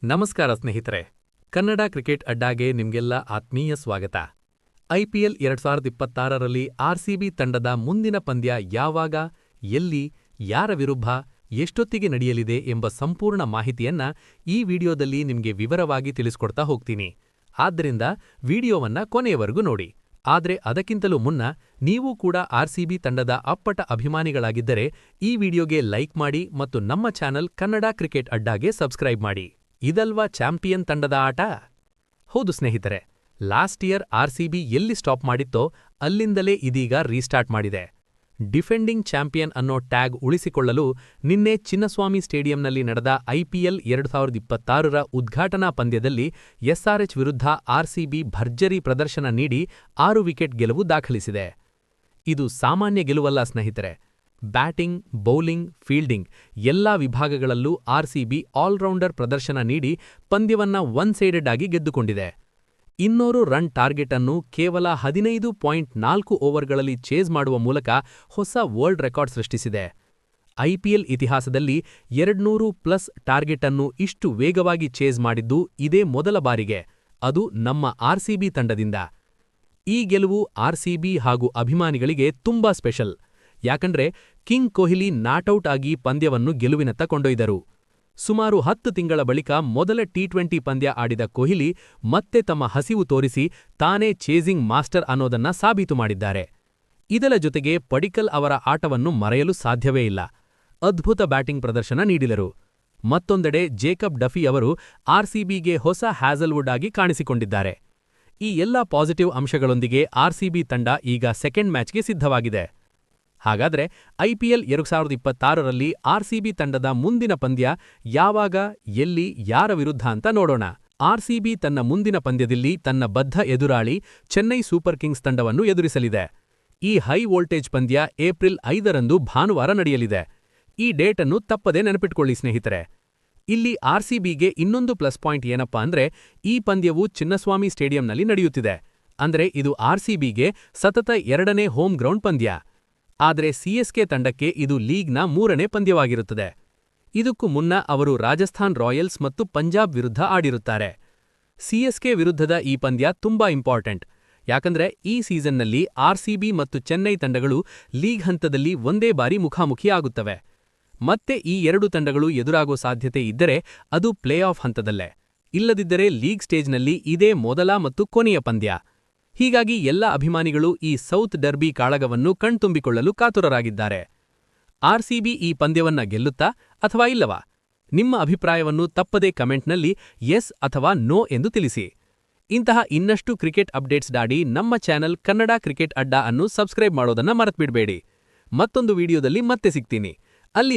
ನಮಸ್ಕಾರ ಸ್ನೇಹಿತರೆ, ಕನ್ನಡ ಕ್ರಿಕೆಟ್ ಅಡ್ಡಾಗೆ ನಿಮ್ಗೆಲ್ಲ ಆತ್ಮೀಯ ಸ್ವಾಗತ. ಐಪಿಎಲ್ 2026ರಲ್ಲಿ ಆರ್ಸಿಬಿ ತಂಡದ ಮುಂದಿನ ಪಂದ್ಯ ಯಾವಾಗ, ಎಲ್ಲಿ, ಯಾರ ವಿರುದ್ಧ, ಎಷ್ಟೊತ್ತಿಗೆ ನಡೆಯಲಿದೆ ಎಂಬ ಸಂಪೂರ್ಣ ಮಾಹಿತಿಯನ್ನ ಈ ವಿಡಿಯೋದಲ್ಲಿ ನಿಮ್ಗೆ ವಿವರವಾಗಿ ತಿಳಿಸ್ಕೊಡ್ತಾ ಹೋಗ್ತೀನಿ. ಆದ್ದರಿಂದ ವಿಡಿಯೋವನ್ನ ಕೊನೆಯವರೆಗೂ ನೋಡಿ. ಆದ್ರೆ ಅದಕ್ಕಿಂತಲೂ ಮುನ್ನ ನೀವು ಕೂಡ ಆರ್ಸಿಬಿ ತಂಡದ ಅಪ್ಪಟ ಅಭಿಮಾನಿಗಳಾಗಿದ್ದರೆ ಈ ವಿಡಿಯೋಗೆ ಲೈಕ್ ಮಾಡಿ ಮತ್ತು ನಮ್ಮ ಚಾನೆಲ್ ಕನ್ನಡ ಕ್ರಿಕೆಟ್ ಅಡ್ಡಾಗೆ ಸಬ್ಸ್ಕ್ರೈಬ್ ಮಾಡಿ. ಇದಲ್ವಾ ಚಾಂಪಿಯನ್ ತಂಡದ ಆಟ? ಹೌದು ಸ್ನೇಹಿತರೆ, ಲಾಸ್ಟ್ ಇಯರ್ ಆರ್ಸಿಬಿ ಎಲ್ಲಿ ಸ್ಟಾಪ್ ಮಾಡಿತ್ತೋ ಅಲ್ಲಿಂದಲೇ ಇದೀಗ ರೀಸ್ಟಾರ್ಟ್ ಮಾಡಿದೆ. ಡಿಫೆಂಡಿಂಗ್ ಚಾಂಪಿಯನ್ ಅನ್ನೋ ಟ್ಯಾಗ್ ಉಳಿಸಿಕೊಳ್ಳಲು ನಿನ್ನೆ ಚಿನ್ನಸ್ವಾಮಿ ಸ್ಟೇಡಿಯಂನಲ್ಲಿ ನಡೆದ ಐಪಿಎಲ್ 2026ರ ಉದ್ಘಾಟನಾ ಪಂದ್ಯದಲ್ಲಿ ಎಸ್ಆರ್ಎಚ್ ವಿರುದ್ಧ ಆರ್ಸಿಬಿ ಭರ್ಜರಿ ಪ್ರದರ್ಶನ ನೀಡಿ 6 ವಿಕೆಟ್ ಗೆಲುವು ದಾಖಲಿಸಿದೆ. ಇದು ಸಾಮಾನ್ಯ ಗೆಲುವಲ್ಲ ಸ್ನೇಹಿತರೆ. ಬ್ಯಾಟಿಂಗ್, ಬೌಲಿಂಗ್, ಫೀಲ್ಡಿಂಗ್ ಎಲ್ಲಾ ವಿಭಾಗಗಳಲ್ಲೂ ಆರ್ಸಿಬಿ ಆಲ್ರೌಂಡರ್ ಪ್ರದರ್ಶನ ನೀಡಿ ಪಂದ್ಯವನ್ನ ಒನ್ ಸೈಡೆಡ್ ಆಗಿ ಗೆದ್ದುಕೊಂಡಿದೆ. 200 ರನ್ ಟಾರ್ಗೆಟ್ ಅನ್ನು ಕೇವಲ 15.4 ಓವರ್ಗಳಲ್ಲಿ ಚೇಸ್ ಮಾಡುವ ಮೂಲಕ ಹೊಸ ವರ್ಲ್ಡ್ ರೆಕಾರ್ಡ್ ಸೃಷ್ಟಿಸಿದೆ. ಐಪಿಎಲ್ ಇತಿಹಾಸದಲ್ಲಿ 200+ ಟಾರ್ಗೆಟ್ ಅನ್ನು ಇಷ್ಟು ವೇಗವಾಗಿ ಚೇಸ್ ಮಾಡಿದ್ದು ಇದೇ ಮೊದಲ ಬಾರಿಗೆ, ಅದು ನಮ್ಮ ಆರ್ಸಿಬಿ ತಂಡದಿಂದ. ಈ ಗೆಲುವು ಆರ್ಸಿಬಿ ಹಾಗೂ ಅಭಿಮಾನಿಗಳಿಗೆ ತುಂಬಾ ಸ್ಪೆಷಲ್. ಯಾಕಂದ್ರೆ ಕಿಂಗ್ ಕೊಹ್ಲಿ ನಾಟೌಟ್ ಆಗಿ ಪಂದ್ಯವನ್ನು ಗೆಲುವಿನತ್ತ ಕೊಂಡೊಯ್ದರು. ಸುಮಾರು 10 ತಿಂಗಳ ಬಳಿಕ ಮೊದಲ ಟಿ20 ಪಂದ್ಯ ಆಡಿದ ಕೊಹ್ಲಿ ಮತ್ತೆ ತಮ್ಮ ಹಸಿವು ತೋರಿಸಿ ತಾನೇ ಚೇಸಿಂಗ್ ಮಾಸ್ಟರ್ ಅನ್ನೋದನ್ನ ಸಾಬೀತು ಮಾಡಿದ್ದಾರೆ. ಇದರ ಜೊತೆಗೆ ಪಡಿಕ್ಕಲ್ ಅವರ ಆಟವನ್ನು ಮರೆಯಲು ಸಾಧ್ಯವೇ ಇಲ್ಲ. ಅದ್ಭುತ ಬ್ಯಾಟಿಂಗ್ ಪ್ರದರ್ಶನ ನೀಡಿದರು. ಮತ್ತೊಂದೆಡೆ ಜೇಕಬ್ ಡಫಿ ಅವರು ಆರ್ಸಿಬಿಗೆ ಹೊಸ ಹ್ಯಾಸಲ್ವುಡ್ ಆಗಿ ಕಾಣಿಸಿಕೊಂಡಿದ್ದಾರೆ. ಈ ಎಲ್ಲಾ ಪಾಸಿಟಿವ್ ಅಂಶಗಳೊಂದಿಗೆ ಆರ್ಸಿಬಿ ತಂಡ ಈಗ ಸೆಕೆಂಡ್ ಮ್ಯಾಚ್ಗೆ ಸಿದ್ಧವಾಗಿದೆ. ಹಾಗಾದ್ರೆ ಐಪಿಎಲ್ 2026ರಲ್ಲಿ ಆರ್ಸಿಬಿ ತಂಡದ ಮುಂದಿನ ಪಂದ್ಯ ಯಾವಾಗ, ಎಲ್ಲಿ, ಯಾರ ವಿರುದ್ಧ ಅಂತ ನೋಡೋಣ. ಆರ್ಸಿಬಿ ತನ್ನ ಮುಂದಿನ ಪಂದ್ಯದಲ್ಲಿ ತನ್ನ ಬದ್ಧ ಎದುರಾಳಿ ಚೆನ್ನೈ ಸೂಪರ್ ಕಿಂಗ್ಸ್ ತಂಡವನ್ನು ಎದುರಿಸಲಿದೆ. ಈ ಹೈ ವೋಲ್ಟೇಜ್ ಪಂದ್ಯ ಏಪ್ರಿಲ್ 5ರಂದು ಭಾನುವಾರ ನಡೆಯಲಿದೆ. ಈ ಡೇಟನ್ನು ತಪ್ಪದೇ ನೆನಪಿಟ್ಕೊಳ್ಳಿ ಸ್ನೇಹಿತರೆ. ಇಲ್ಲಿ ಆರ್ಸಿಬಿಗೆ ಇನ್ನೊಂದು ಪ್ಲಸ್ ಪಾಯಿಂಟ್ ಏನಪ್ಪಾ ಅಂದ್ರೆ, ಈ ಪಂದ್ಯವು ಚಿನ್ನಸ್ವಾಮಿ ಸ್ಟೇಡಿಯಂನಲ್ಲಿ ನಡೆಯುತ್ತಿದೆ. ಅಂದ್ರೆ ಇದು ಆರ್ಸಿಬಿಗೆ ಸತತ 2ನೇ ಹೋಮ್ ಗ್ರೌಂಡ್ ಪಂದ್ಯ. ಆದರೆ ಸಿಎಸ್ಕೆ ತಂಡಕ್ಕೆ ಇದು ಲೀಗ್ನ 3ನೇ ಪಂದ್ಯವಾಗಿರುತ್ತದೆ. ಇದಕ್ಕೂ ಮುನ್ನ ಅವರು ರಾಜಸ್ಥಾನ್ ರಾಯಲ್ಸ್ ಮತ್ತು ಪಂಜಾಬ್ ವಿರುದ್ಧ ಆಡಿರುತ್ತಾರೆ. ಸಿಎಸ್ಕೆ ವಿರುದ್ಧದ ಈ ಪಂದ್ಯ ತುಂಬಾ ಇಂಪಾರ್ಟೆಂಟ್. ಯಾಕಂದ್ರೆ ಈ ಸೀಸನ್ನಲ್ಲಿ ಆರ್ಸಿಬಿ ಮತ್ತು ಚೆನ್ನೈ ತಂಡಗಳು ಲೀಗ್ ಹಂತದಲ್ಲಿ ಒಂದೇ ಬಾರಿ ಮುಖಾಮುಖಿ ಆಗುತ್ತವೆ. ಮತ್ತೆ ಈ ಎರಡು ತಂಡಗಳು ಎದುರಾಗೋ ಸಾಧ್ಯತೆ ಇದ್ದರೆ ಅದು ಪ್ಲೇ ಆಫ್ ಹಂತದಲ್ಲೇ. ಇಲ್ಲದಿದ್ದರೆ ಲೀಗ್ ಸ್ಟೇಜ್ನಲ್ಲಿ ಇದೇ ಮೊದಲ ಮತ್ತು ಕೊನೆಯ ಪಂದ್ಯ. ಹೀಗಾಗಿ ಎಲ್ಲ ಅಭಿಮಾನಿಗಳು ಈ ಸೌತ್ ಡರ್ಬಿ ಕಾಳಗವನ್ನು ಕಣ್ತುಂಬಿಕೊಳ್ಳಲು ಕಾತುರರಾಗಿದ್ದಾರೆ. ಆರ್ಸಿಬಿ ಈ ಪಂದ್ಯವನ್ನ ಗೆಲ್ಲುತ್ತಾ ಅಥವಾ ಇಲ್ಲವಾ? ನಿಮ್ಮ ಅಭಿಪ್ರಾಯವನ್ನು ತಪ್ಪದೇ ಕಮೆಂಟ್ನಲ್ಲಿ ಎಸ್ ಅಥವಾ ನೋ ಎಂದು ತಿಳಿಸಿ. ಇಂತಹ ಇನ್ನಷ್ಟು ಕ್ರಿಕೆಟ್ ಅಪ್ಡೇಟ್ಸ್ ಗಾಗಿ ನಮ್ಮ ಚಾನೆಲ್ ಕನ್ನಡ ಕ್ರಿಕೆಟ್ ಅಡ್ಡಾ ಅನ್ನು ಸಬ್ಸ್ಕ್ರೈಬ್ ಮಾಡೋದನ್ನ ಮರೆತುಬಿಡಬೇಡಿ. ಮತ್ತೊಂದು ವಿಡಿಯೋದಲ್ಲಿ ಮತ್ತೆ ಸಿಗ್ತೀನಿ. ಅಲ್ಲಿ